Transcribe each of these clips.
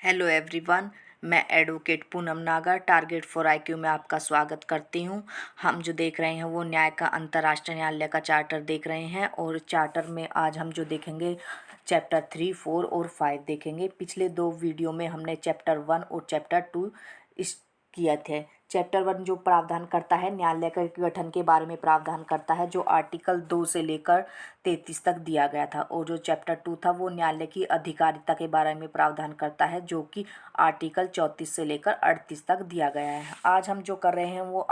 Hello everyone, मैं advocate Poonam नागर target for IQ में आपका स्वागत करती हूं। हम जो देख रहे हैं वो न्याय का अंतर्राष्ट्रीय न्यायालय का चार्टर देख रहे हैं और चार्टर में आज हम जो देखेंगे चैप्टर 3, 4 और 5 देखेंगे। पिछले 2 वीडियो में हमने चैप्टर 1 और चैप्टर 2 इस किए थे। चैप्टर 1 जो प्रावधान करता है न्यायालय के गठन के बारे में प्रावधान करता है, जो आर्टिकल 2 से लेकर 33 तक दिया गया था, और जो चैप्टर 2 था वो न्यायालय की अधिकारिता के बारे में प्रावधान करता है, जो कि आर्टिकल 34 से लेकर 38 तक दिया गया है। आज हम जो कर रहे हैं वो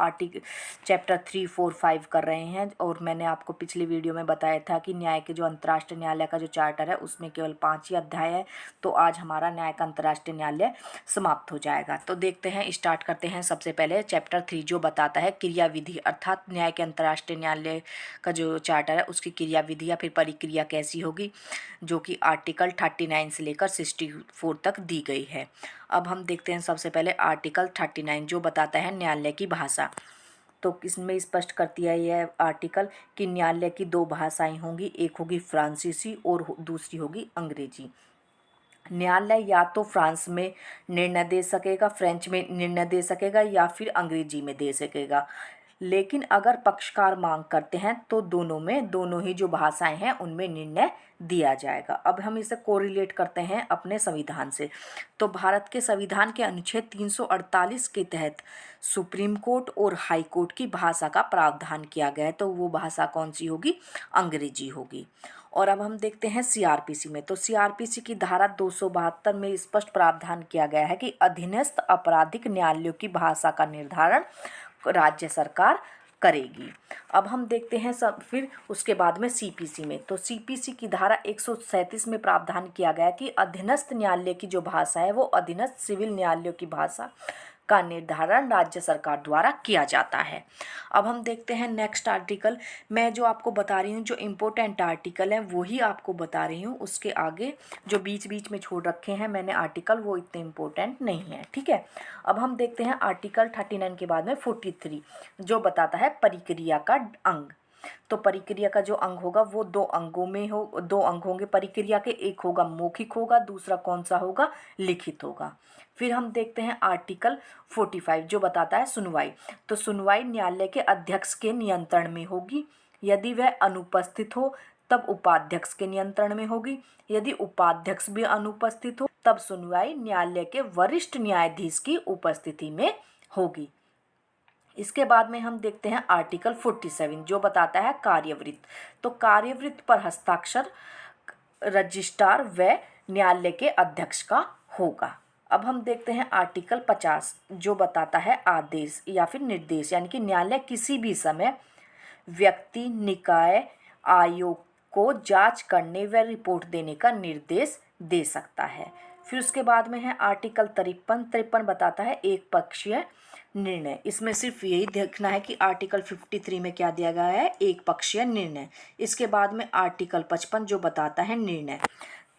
चैप्टर 3, 4, 5 कर रहे हैं। और मैंने आपको पिछली वीडियो में बताया था कि न्याय के जो अंतर्राष्ट्रीय न्यायालय का जो चार्टर है उसमें केवल 5 ही अध्याय है। तो आज हमारा न्याय का अंतर्राष्ट्रीय न्यायालय समाप्त हो जाएगा। तो देखते हैं, स्टार्ट करते हैं। सबसे पहले चैप्टर 3 जो बताता है क्रिया विधि, अर्थात न्याय के अंतर्राष्ट्रीय न्यायालय का जो चार्टर है उसकी क्रिया विधि या फिर परिक्रिया कैसी होगी, जो कि आर्टिकल 39 से लेकर 64 तक दी गई है। अब हम देखते हैं सबसे पहले आर्टिकल 39 जो बताता है न्यायालय की भाषा। तो इसमें स्पष्ट करती है यह आर्टिकल कि न्यायालय की 2 भाषाएं होंगी, एक होगी फ्रांसीसी और दूसरी होगी अंग्रेजी। न्यायालय या तो फ्रांस में निर्णय दे सकेगा, फ्रेंच में निर्णय दे सकेगा या फिर अंग्रेजी में दे सकेगा। लेकिन अगर पक्षकार मांग करते हैं तो दोनों ही जो भाषाएं हैं उनमें निर्णय दिया जाएगा। अब हम इसे कोरिलेट करते हैं अपने संविधान से। तो भारत के संविधान के अनुच्छेद 348 के तहत सुप्रीम कोर्ट और हाई कोर्ट की भाषा का प्रावधान किया गया है। तो वो भाषा कौन सी होगी? अंग्रेजी होगी। और अब हम देखते हैं सीआरपीसी में। तो सीआरपीसी की धारा 272 में स्पष्ट प्रावधान किया गया है कि अधीनस्थ आपराधिक न्यायालयों की भाषा का निर्धारण राज्य सरकार करेगी। अब हम देखते हैं फिर उसके बाद में सीपीसी में। तो सीपीसी की धारा 137 में प्रावधान किया गया कि अधीनस्थ न्यायालय की जो भाषा है वो अधीनस्थ सिविल न्यायालयों की भाषा का निर्धारण राज्य सरकार द्वारा किया जाता है। अब हम देखते हैं नेक्स्ट आर्टिकल। मैं जो आपको बता रही हूँ, जो इम्पोर्टेंट आर्टिकल हैं वही आपको बता रही हूँ। उसके आगे जो बीच बीच में छोड़ रखे हैं मैंने आर्टिकल, वो इतने इम्पोर्टेंट नहीं है, ठीक है। अब हम देखते हैं आर्टिकल 39 के बाद में 43 जो बताता है परिक्रिया का अंग। तो परिक्रिया का जो अंग होगा वो 2 अंग होंगे परिक्रिया के। एक होगा मौखिक होगा, दूसरा कौन सा होगा? लिखित होगा। फिर हम देखते हैं आर्टिकल 45 जो बताता है सुनवाई। तो सुनवाई न्यायालय के अध्यक्ष के नियंत्रण में होगी। यदि वह अनुपस्थित हो तब उपाध्यक्ष के नियंत्रण में होगी। यदि उपाध्यक्ष भी अनुपस्थित हो तब सुनवाई न्यायालय के वरिष्ठ न्यायाधीश की उपस्थिति में होगी। इसके बाद में हम देखते हैं आर्टिकल 47 जो बताता है कार्यवृत्त। तो कार्यवृत्त पर हस्ताक्षर रजिस्ट्रार व न्यायालय के अध्यक्ष का होगा। अब हम देखते हैं आर्टिकल 50 जो बताता है आदेश या फिर निर्देश, यानी कि न्यायालय किसी भी समय व्यक्ति, निकाय, आयोग को जांच करने व रिपोर्ट देने का निर्देश दे सकता है। फिर उसके बाद में है आर्टिकल 53 बताता है एक पक्षीय निर्णय। इसमें सिर्फ यही देखना है कि आर्टिकल 53 में क्या दिया गया है? एक पक्षीय निर्णय। इसके बाद में आर्टिकल 55 जो बताता है निर्णय।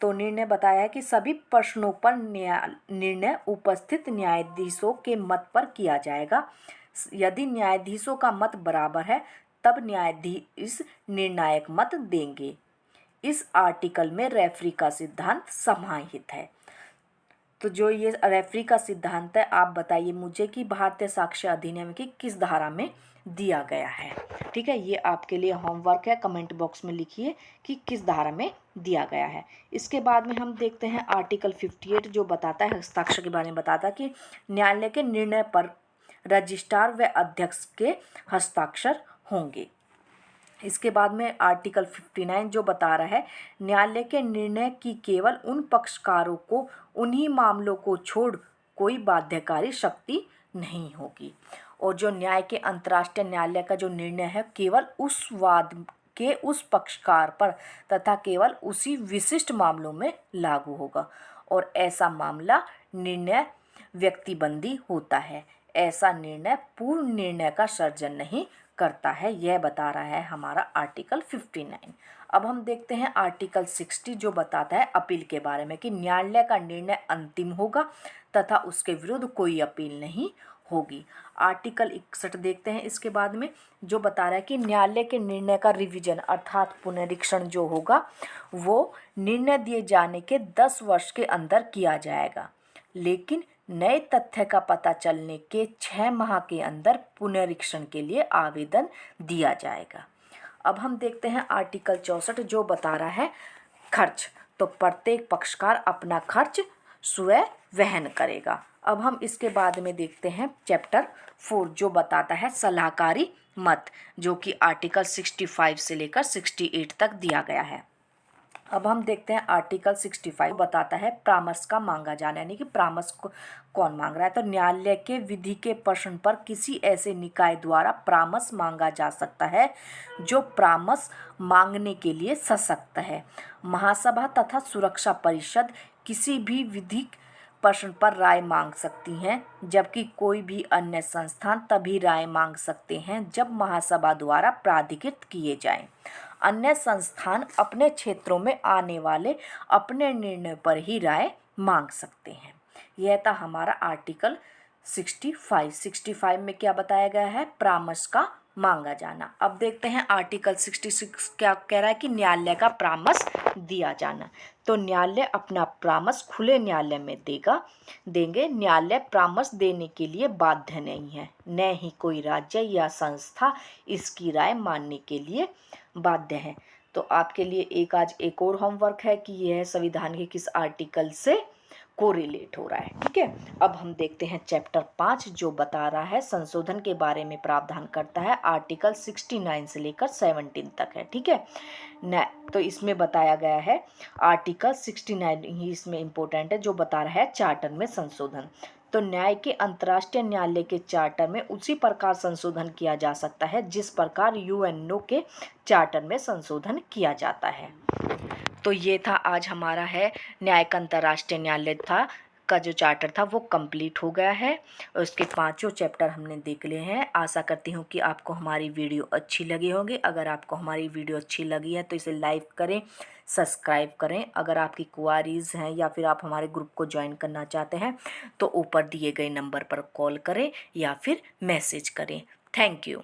तो निर्णय बताया है कि सभी प्रश्नों पर निर्णय उपस्थित न्यायाधीशों के मत पर किया जाएगा। यदि न्यायाधीशों का मत बराबर है तब न्यायाधीश निर्णायक मत देंगे। इस आर्टिकल में रेफरी का सिद्धांत समाहित है। तो जो ये रेफरी का सिद्धांत है, आप बताइए मुझे कि भारतीय साक्ष्य अधिनियम की किस धारा में दिया गया है। ठीक है, ये आपके लिए होमवर्क है, कमेंट बॉक्स में लिखिए कि किस धारा में दिया गया है। इसके बाद में हम देखते हैं आर्टिकल 58 जो बताता है हस्ताक्षर के बारे में, बताता है कि न्यायालय के निर्णय पर रजिस्ट्रार व अध्यक्ष के हस्ताक्षर होंगे। इसके बाद में आर्टिकल 59 जो बता रहा है न्यायालय के निर्णय की केवल उन पक्षकारों को उन्हीं मामलों को छोड़ कोई बाध्यकारी शक्ति नहीं होगी। और जो न्याय के अंतर्राष्ट्रीय न्यायालय का जो निर्णय है केवल उस वाद के उस पक्षकार पर तथा केवल उसी विशिष्ट मामलों में लागू होगा। और ऐसा मामला निर्णय व्यक्तिबंदी होता है। ऐसा निर्णय पूर्व निर्णय का सर्जन नहीं करता है। यह बता रहा है हमारा आर्टिकल 59। अब हम देखते हैं आर्टिकल 60 जो बताता है अपील के बारे में कि न्यायालय का निर्णय अंतिम होगा तथा उसके विरुद्ध कोई अपील नहीं होगी। आर्टिकल 61 देखते हैं इसके बाद में, जो बता रहा है कि न्यायालय के निर्णय का रिवीजन अर्थात पुनरीक्षण जो होगा वो निर्णय दिए जाने के 10 वर्ष के अंदर किया जाएगा। लेकिन नए तथ्य का पता चलने के 6 माह के अंदर पुनरीक्षण के लिए आवेदन दिया जाएगा। अब हम देखते हैं आर्टिकल 64 जो बता रहा है खर्च। तो प्रत्येक पक्षकार अपना खर्च स्वयं वहन करेगा। अब हम इसके बाद में देखते हैं चैप्टर 4 जो बताता है सलाहकारी मत, जो कि आर्टिकल 65 से लेकर 68 तक दिया गया है। अब हम देखते हैं आर्टिकल 65 बताता है परामर्श का मांगा जाना, यानी कि परामर्श को कौन मांग रहा है। तो न्यायालय के विधि के प्रश्न पर किसी ऐसे निकाय द्वारा परामर्श मांगा जा सकता है जो परामर्श मांगने के लिए सशक्त है। महासभा तथा सुरक्षा परिषद किसी भी विधिक प्रश्न पर राय मांग सकती हैं, जबकि कोई भी अन्य संस्थान तभी राय मांग सकते हैं जब महासभा द्वारा प्राधिकृत किए जाएं। अन्य संस्थान अपने क्षेत्रों में आने वाले अपने निर्णय पर ही राय मांग सकते हैं। यह था हमारा आर्टिकल 65 में क्या बताया गया है, परामर्श का मांगा जाना। अब देखते हैं आर्टिकल 66 क्या कह रहा है कि न्यायालय का परामर्श दिया जाना। तो न्यायालय अपना परामर्श खुले न्यायालय में देंगे। न्यायालय परामर्श देने के लिए बाध्य नहीं है, न ही कोई राज्य या संस्था इसकी राय मानने के लिए बाध्य है। तो आपके लिए आज एक और होमवर्क है कि यह संविधान के किस आर्टिकल से कोरिलेट हो रहा है। ठीक है, अब हम देखते हैं चैप्टर 5 जो बता रहा है संशोधन के बारे में प्रावधान करता है। आर्टिकल 69 से लेकर 17 तक है। ठीक है न, तो इसमें बताया गया है आर्टिकल 69 ही इसमें इम्पोर्टेंट है जो बता रहा है चार्टर में संशोधन। तो न्याय के अंतर्राष्ट्रीय न्यायालय के चार्टर में उसी प्रकार संशोधन किया जा सकता है जिस प्रकार यूएनओ के चार्टर में संशोधन किया जाता है। तो ये था आज हमारा है न्याय का अंतर्राष्ट्रीय न्यायालय का जो चार्टर था वो कंप्लीट हो गया है और उसके 5 चैप्टर हमने देख लिए हैं। आशा करती हूँ कि आपको हमारी वीडियो अच्छी लगी होगी। अगर आपको हमारी वीडियो अच्छी लगी है तो इसे लाइक करें, सब्सक्राइब करें। अगर आपकी क्वारीज हैं या फिर आप हमारे ग्रुप को ज्वाइन करना चाहते हैं तो ऊपर दिए गए नंबर पर कॉल करें या फिर मैसेज करें। Thank you.